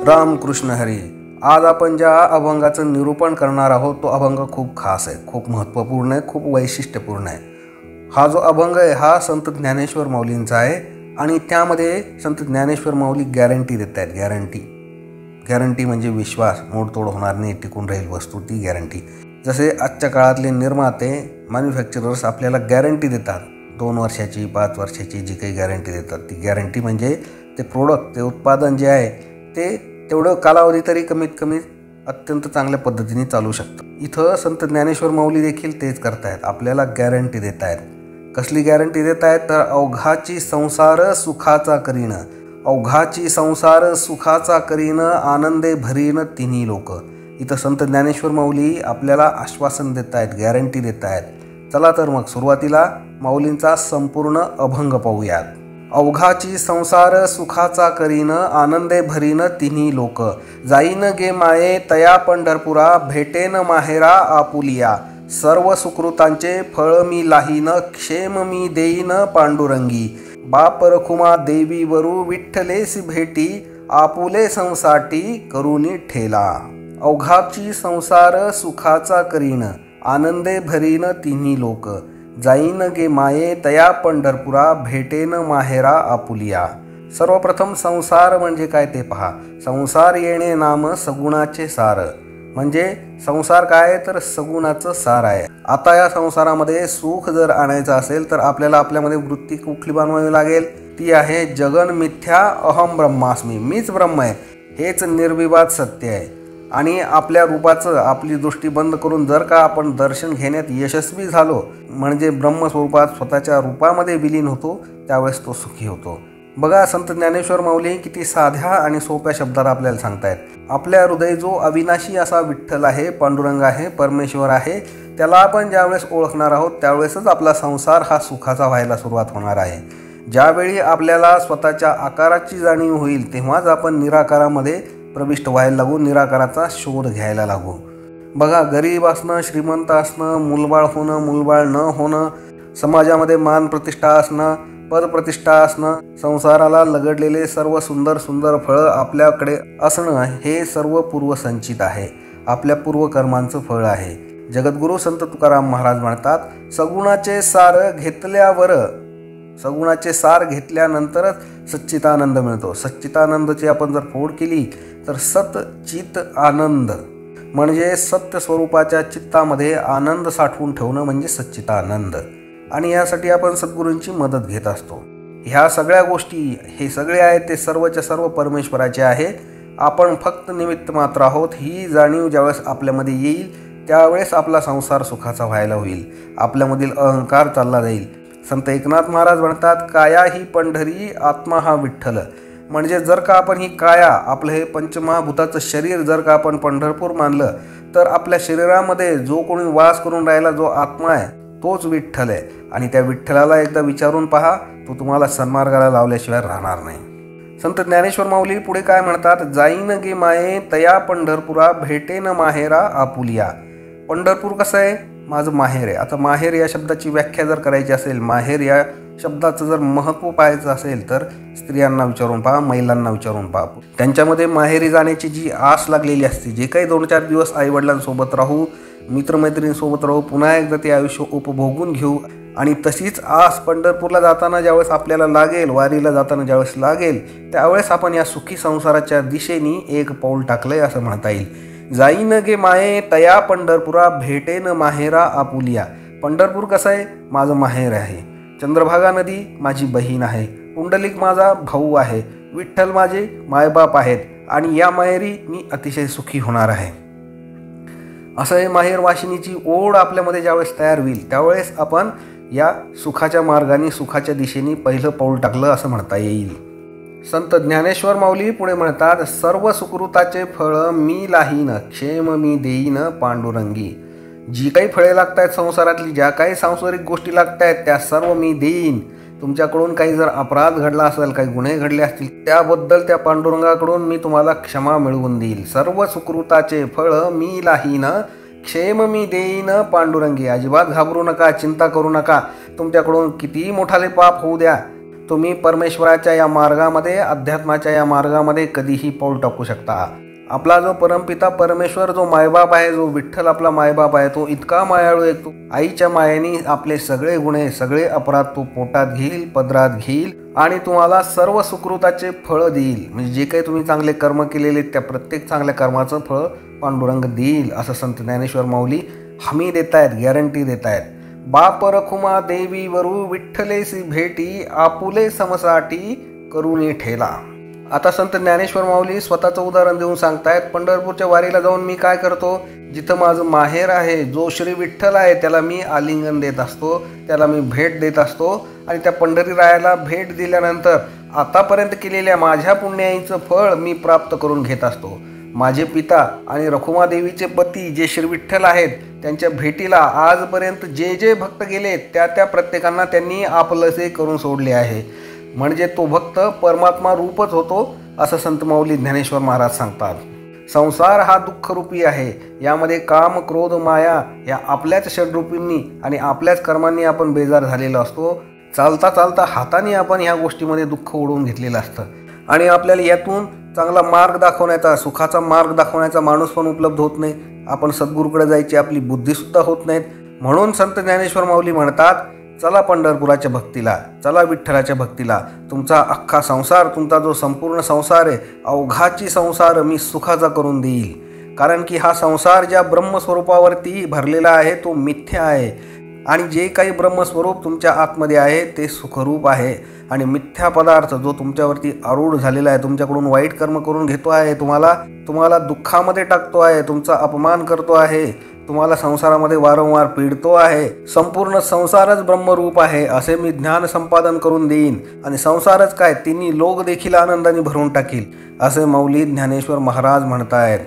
रामकृष्ण हरी. आज आपण ज्या अभंगाचं निरूपण करणार आहोत तो अभंग खूप खास आहे, खूप महत्त्वपूर्ण आहे, खूप वैशिष्ट्यपूर्ण आहे. हा जो अभंग आहे हा संत ज्ञानेश्वर माऊलींचा आहे आणि त्यामध्ये संत ज्ञानेश्वर माऊली गॅरंटी देत आहेत. गॅरंटी म्हणजे विश्वास, मोडतोड होणार नाही, टिकून राहील वस्तू, ती गॅरंटी. जसे आजच्या काळातले निर्माते, मॅन्युफॅक्चरर्स आपल्याला गॅरंटी देतात 2 वर्षाची, 5 वर्षाची, जी काही गॅरंटी देतात ती गॅरंटी म्हणजे ते प्रोडक्ट, ते उत्पादन जे आहे ते तेवढं कालावधी तरी कमीत कमी अत्यंत चांगल्या पद्धतीने चालू शकतं. इथं संत ज्ञानेश्वर माऊली देखील तेच करतायत, आपल्याला गॅरंटी देत आहेत. कसली गॅरंटी देत आहेत तर अवघाची संसार सुखाचा करीन, अवघाची संसार सुखाचा करीन, आनंदे भरीन तिन्ही लोक. इथं संत ज्ञानेश्वर माऊली आपल्याला आश्वासन देत आहेत, गॅरंटी देत आहेत. चला तर मग सुरुवातीला माऊलींचा संपूर्ण अभंग पाहूयात. अवघाची संसार सुखाचा करीन, आनंदे भरीन तिन्ही लोक, जाईन गे माये तया पंढरपुरा, भेटेन माहेरा आपुलिया, सर्व सुकृतांचे फळ मी लाहीन, क्षेम मी देईन पांडुरंगी, बाप रखुमा देवी वरू विठ्ठलेसी भेटी, आपुले संसाठी करुनी ठेला. अवघाची संसार सुखाचा करीन, आनंदे भरीन तिन्ही लोक, जाईन गे माये तया पंढरपुरा, भेटेन माहेरा आपुलिया. सर्वप्रथम संसार म्हणजे काय ते पहा. संसार येणे नाम सगुणाचे सार, म्हणजे संसार काय तर सगुणाचं सार आहे. आता या संसारामध्ये सुख जर आणायचं असेल तर आपल्याला आपल्यामध्ये वृत्ती कुठली बनवावी लागेल, ती आहे जगन मिथ्या अहम ब्रह्मास्मी, मीच ब्रह्म आहे, हेच निर्विवाद सत्य आहे. आणि आपल्या रूपाचं, आपली दृष्टी बंद करून जर का आपण दर्शन घेण्यात यशस्वी झालो, म्हणजे ब्रह्मस्वरूपात स्वतःच्या रूपामध्ये विलीन होतो, त्यावेळेस तो सुखी होतो. बघा संत ज्ञानेश्वर माऊली किती साध्या आणि सोप्या शब्दात आपल्याला सांगतायत. आपल्या हृदय जो अविनाशी असा विठ्ठल आहे, पांडुरंग आहे, परमेश्वर आहे, त्याला आपण ज्यावेळेस ओळखणार आहोत त्यावेळेसच आपला संसार हा सुखाचा व्हायला सुरुवात होणार आहे. ज्यावेळी आपल्याला स्वतःच्या आकाराची जाणीव होईल तेव्हाच आपण निराकारामध्ये प्रविष्ट व्हायला लागू, निराकाराचा शोध घ्यायला लागू. बघा गरीब असणं, श्रीमंत असणं, मूलबाळ होणं, मूलबाळ न होणं, समाजामध्ये मान प्रतिष्ठा असणं, पदप्रतिष्ठा असणं, संसाराला लगडलेले सर्व सुंदर सुंदर फळं आपल्याकडे असणं, हे सर्व पूर्वसंचित आहे, आपल्या पूर्वकर्मांचं फळ आहे. जगद्गुरू संत तुकाराम महाराज म्हणतात, सगुणाचे सार घेतल्यावर, सगुणाचे सार घेतल्यानंतरच सच्चितानंद मिळतो. सच्चितानंदची आपण जर फोड केली तर सत चित आनंद, म्हणजे सत्य स्वरूपाच्या चित्तामध्ये आनंद साठवून ठेवणं म्हणजे सच्चितानंद. आणि यासाठी आपण सद्गुरूंची मदत घेत असतो. ह्या सगळ्या गोष्टी, हे सगळे आहेत ते सर्वच्या सर्व परमेश्वराचे आहे. आपण फक्त निमित्त मात्र आहोत. ही जाणीव ज्यावेळेस आपल्यामध्ये येईल त्यावेळेस आपला संसार सुखाचा व्हायला होईल, आपल्यामधील अहंकार चालला जाईल. संत एकनाथ महाराज म्हणतात, काया ही पंढरी आत्मा हा विठ्ठल. म्हणजे जर का आपण ही काया, आपलं हे पंचमहाभूताचं शरीर जर का आपण पंढरपूर मानलं तर आपल्या शरीरामध्ये जो कोणी वास करून राहिला, जो आत्मा आहे तोच विठ्ठल आहे. आणि त्या विठ्ठलाला एकदा विचारून पहा, तो तुम्हाला सन्मार्गाला लावल्याशिवाय राहणार नाही. संत ज्ञानेश्वर माऊली पुढे काय म्हणतात, जाईन गे माये तया पंढरपुरा, भेटेन माहेरा आपुलिया. पंढरपूर कसं आहे, माझं माहेर आहे. आता माहेर या शब्दाची व्याख्या जर करायची असेल, माहेर या शब्दाचं जर महत्त्व पाहायचं असेल तर स्त्रियांना विचारून पहा, महिलांना विचारून पहा. त्यांच्यामध्ये माहेरी जाण्याची जी आस लागलेली असते, जे काही 2-4 दिवस आईवडिलांसोबत राहू, मित्रमैत्रिणींसोबत राहू, पुन्हा एकदा ते आयुष्य उपभोगून घेऊ, आणि तशीच आस पंढरपूरला जाताना ज्यावेळेस आपल्याला लागेल, वारीला जाताना ज्यावेळेस लागेल, त्यावेळेस आपण या सुखी संसाराच्या दिशेने एक पाऊल टाकलंय असं म्हणता येईल. जाईन गे माये तया पंढरपुरा, भेटेन माहेरा आपुलिया. पंढरपूर कसं आहे, माझं माहेर आहे. चंद्रभागा नदी माझी बहीण आहे. पुंडलिक माझा भाऊ आहे. विठ्ठल माझे मायबाप आहेत. आणि या माहेरी मी अतिशय सुखी होणार आहे. असं हे माहेर वाशिनीची ओढ आपल्यामध्ये ज्यावेळेस तयार होईल त्यावेळेस आपण या सुखाच्या मार्गाने, सुखाच्या दिशेने पहिलं पाऊल टाकलं असं म्हणता येईल. संत ज्ञानेश्वर माऊली पुढे म्हणतात, सर्व सुकृताचे फळ मी लाहीन, क्षेम मी देईन पांडुरंगी. जी काही फळे लागत आहेत संसारातली, ज्या काही सांसारिक गोष्टी लागत आहेत त्या सर्व मी देईन. तुमच्याकडून काही जर अपराध घडला असेल, काही गुन्हे घडले असतील, त्याबद्दल त्या पांडुरंगाकडून मी तुम्हाला क्षमा मिळवून देईल. सर्व सुकृताचे फळ मी लाहीन, क्षेम मी देईन पांडुरंगी. अजिबात घाबरू नका, चिंता करू नका. तुमच्याकडून कितीही मोठाले पाप होऊ द्या, तुम्ही परमेश्वराच्या या मार्गामध्ये, अध्यात्माच्या या मार्गामध्ये कधीही पाऊल टाकू शकता. आपला जो परमपिता परमेश्वर, जो मायबाप आहे, जो विठ्ठल आपला मायबाप आहे, तो इतका मायाळू आहे. तो आईच्या मायेने आपले सगळे गुन्हे, सगळे अपराध तो पोटात घेईल, पदरात घेईल आणि तुम्हाला सर्व सुकृताचे फळ देईल. म्हणजे जे काही तुम्ही चांगले कर्म केलेले त्या प्रत्येक चांगल्या कर्माचं फळ पांडुरंग देईल, असं संत ज्ञानेश्वर माऊली हमी देत आहेत, गॅरंटी देत आहेत. बाप रखुमा देवी वरू विठ्ठलेसी भेटी, आपुले समसाठी करुणी ठेला. आता संत ज्ञानेश्वर माऊली स्वतःचं उदाहरण देऊन सांगतायत. पंढरपूरच्या वारीला जाऊन मी काय करतो, जिथं माझं माहेर आहे, जो श्री विठ्ठल आहे, त्याला मी आलिंगन देत असतो, त्याला मी भेट देत असतो. आणि त्या पंढरी रायाला भेट दिल्यानंतर आतापर्यंत केलेल्या माझ्या पुण्याईचं फळ मी प्राप्त करून घेत असतो. माझे पिता आणि रखुमादेवीचे पती जे श्री विठ्ठल आहेत, त्यांच्या भेटीला आजपर्यंत जे जे भक्त गेले त्या प्रत्येकांना त्यांनी आपलंसे करून सोडले आहे. म्हणजे तो भक्त परमात्मा रूपच होतो, असं संत माऊली ज्ञानेश्वर महाराज सांगतात. संसार हा दुःखरूपी आहे. यामध्ये काम, क्रोध, माया या आपल्याच षड्रूपींनी आणि आपल्याच कर्मांनी आपण बेजार झालेलो असतो. चालता चालता हाताने आपण ह्या गोष्टीमध्ये दुःख ओढून घेतलेलं असतं आणि आपल्याला यातून चांगला मार्ग दाखवण्याचा, सुखाचा मार्ग दाखवण्याचा माणूस पण उपलब्ध होत नाही. आपण सद्गुरूकडे जायची आपली बुद्धीसुद्धा होत नाहीत. म्हणून संत ज्ञानेश्वर माऊली म्हणतात, चला पंढरपुराच्या भक्तीला, चला विठ्ठलाच्या भक्तीला. तुमचा अख्खा संसार, तुमचा जो संपूर्ण संसार आहे, अवघाची संसार मी सुखाचा करून देईल. कारण की हा संसार ज्या ब्रह्मस्वरूपावरती भरलेला आहे तो मिथ्या आहे आणि जे काही ब्रह्मस्वरूप तुमच्या आतमध्ये आहे ते सुखरूप आहे. आणि मिथ्या पदार्थ जो तुमच्यावरती आरूढ झालेला आहे, तुमच्याकडून वाईट कर्म करून घेतो आहे, तुम्हाला दुःखामध्ये टाकतो आहे, तुमचा अपमान करतो आहे, तुम्हाला संसारामध्ये वारंवार पीडतो आहे, संपूर्ण संसारच ब्रह्मरूप आहे असे मी ज्ञान संपादन करून देईन आणि संसारच काय तिन्ही लोक देखील आनंदाने भरून टाकील, असे माऊली ज्ञानेश्वर महाराज म्हणतायत.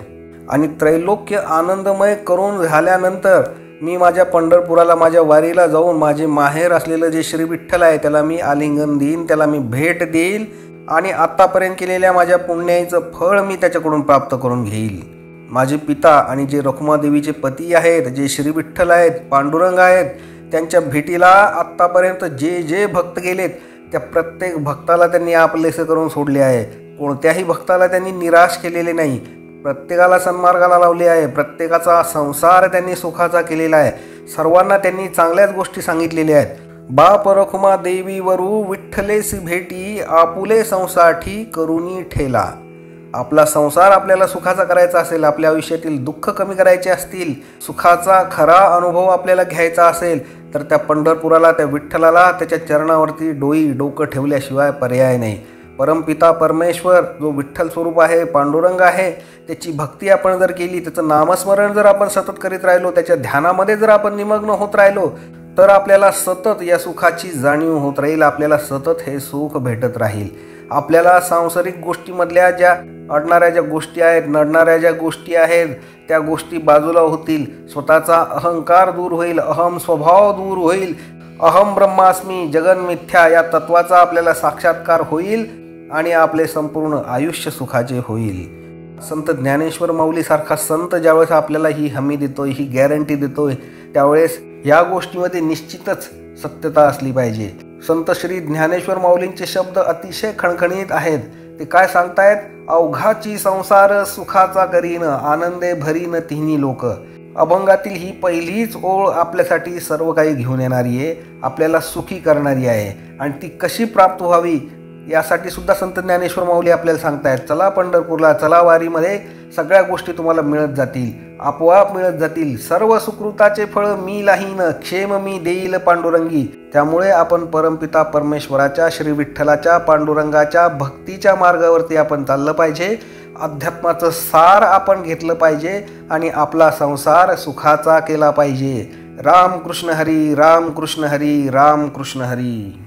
आणि त्रैलोक्य आनंदमय करून झाल्यानंतर मी माझ्या पंढरपुराला, माझ्या वारीला जाऊन माझे माहेर असलेलं जे श्री विठ्ठल आहे त्याला मी आलिंगन देईन, त्याला मी भेट देईल आणि आत्तापर्यंत केलेल्या माझ्या पुण्याईचं फळ मी त्याच्याकडून प्राप्त करून घेईल. माझे पिता आणि जे रखुमादेवीचे पती आहेत, जे श्री विठ्ठल आहेत, पांडुरंग आहेत, त्यांच्या भेटीला आत्तापर्यंत जे जे भक्त गेलेत त्या प्रत्येक भक्ताला त्यांनी आपलेसे करून सोडले आहे. कोणत्याही भक्ताला त्यांनी निराश केलेले नाही, प्रत्येकाला सन्मार्गाला लावले आहे, प्रत्येकाचा संसार त्यांनी सुखाचा केलेला आहे, सर्वांना त्यांनी चांगल्याच गोष्टी सांगितलेल्या आहेत. बाप रखुमा देवी वरू विठ्ठलेसी भेटी, आपुले संसाठी करुणी ठेला. आपला संसार आपल्याला सुखाचा करायचा असेल, आपल्या आयुष्यातील दुःख कमी करायचे असतील, सुखाचा खरा अनुभव आपल्याला घ्यायचा असेल तर त्या पंढरपुराला, त्या विठ्ठलाला, त्याच्या चरणावरती डोकं ठेवल्याशिवाय पर्याय नाही. परमपिता परमेश्वर जो विठ्ठल स्वरूप आहे, पांडुरंग आहे, त्याची भक्ती आपण जर केली, त्याचं नामस्मरण जर आपण सतत करीत राहिलो, त्याच्या ध्यानामध्ये जर आपण निमग्न होत राहिलो तर आपल्याला सतत या सुखाची जाणीव होत राहील, आपल्याला सतत हे सुख भेटत राहील. आपल्याला सांसारिक गोष्टीमधल्या ज्या अडणाऱ्या ज्या गोष्टी आहेत, नडणाऱ्या ज्या गोष्टी आहेत, त्या गोष्टी बाजूला होतील. स्वतःचा अहंकार दूर होईल, अहम स्वभाव दूर होईल. अहम ब्रह्मास्मी जगन मिथ्या या तत्वाचा आपल्याला साक्षात्कार होईल आणि आपले संपूर्ण आयुष्य सुखाचे होईल. संत ज्ञानेश्वर माऊलीसारखा संत ज्यावेळेस आपल्याला ही हमी देतोय, ही गॅरंटी देतोय, त्यावेळेस या गोष्टीमध्ये निश्चितच सत्यता असली पाहिजे. संत श्री ज्ञानेश्वर माऊलींचे शब्द अतिशय खणखणीत आहेत. ते काय सांगतायत? अवघाची संसार सुखाचा करीन, आनंदे भरीन तिन्ही लोक. अभंगातील ही पहिलीच ओळ आपल्यासाठी सर्व काही घेऊन येणारी आहे, आपल्याला सुखी करणारी आहे. आणि ती कशी प्राप्त व्हावी यासाठी सुद्धा संत ज्ञानेश्वर माऊली आपल्याला सांगतायत, चला पंढरपूरला, चला वारीमध्ये, सगळ्या गोष्टी तुम्हाला मिळत जातील, आपोआप मिळत जातील. सर्व सुकृताचे फळ मी लाहीन, क्षेम मी देईल पांडुरंगी. त्यामुळे आपण परमपिता परमेश्वराच्या, श्री विठ्ठलाच्या, पांडुरंगाच्या भक्तीच्या मार्गावरती आपण चाललं पाहिजे. अध्यात्माचं सार आपण घेतलं पाहिजे आणि आपला संसार सुखाचा केला पाहिजे. राम कृष्ण हरी, राम कृष्ण हरी, राम कृष्ण हरी.